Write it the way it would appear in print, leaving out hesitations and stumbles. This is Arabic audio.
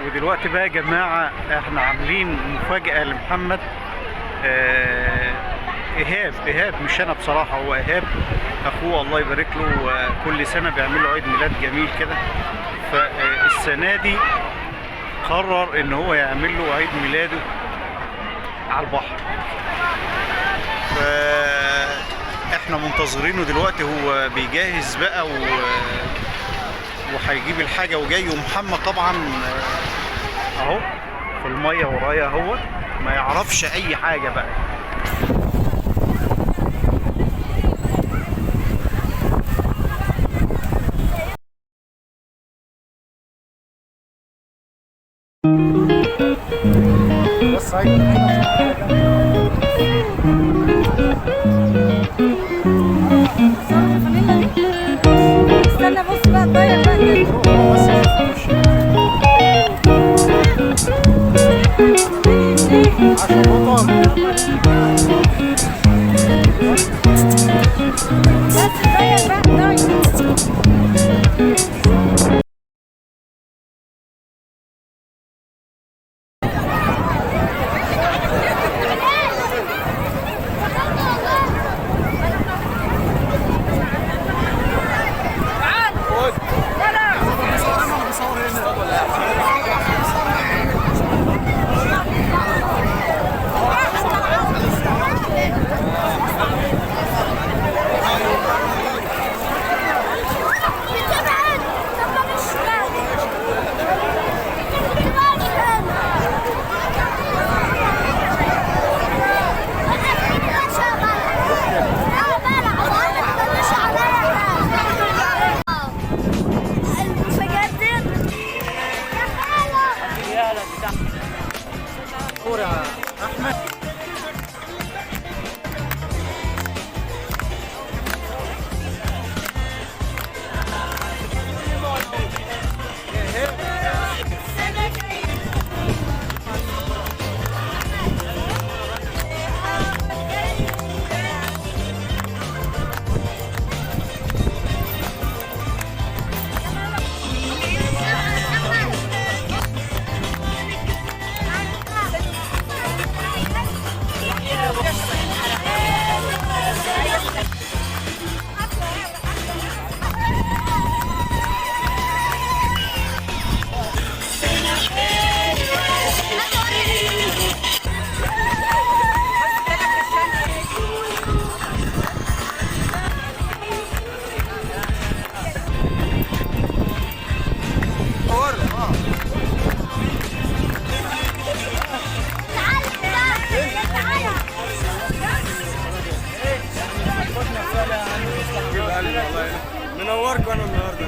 ودلوقتي بقى يا جماعة احنا عاملين مفاجأة لمحمد. ايهاب مش انا بصراحة، هو ايهاب اخوه الله يبارك له. كل سنة بيعمل له عيد ميلاد جميل كده، فالسنة دي قرر ان هو يعمل له عيد ميلاده على البحر. فاحنا منتظرينه دلوقتي، هو بيجهز بقى وهيجيب الحاجة وجاي. ومحمد طبعا اهو في المية ورايا، هو ما يعرفش اي حاجة بقى. بس استنى بص بقى تغير بقى عشان بطل بس تغير بقى تغير. منوركم انا النهارده.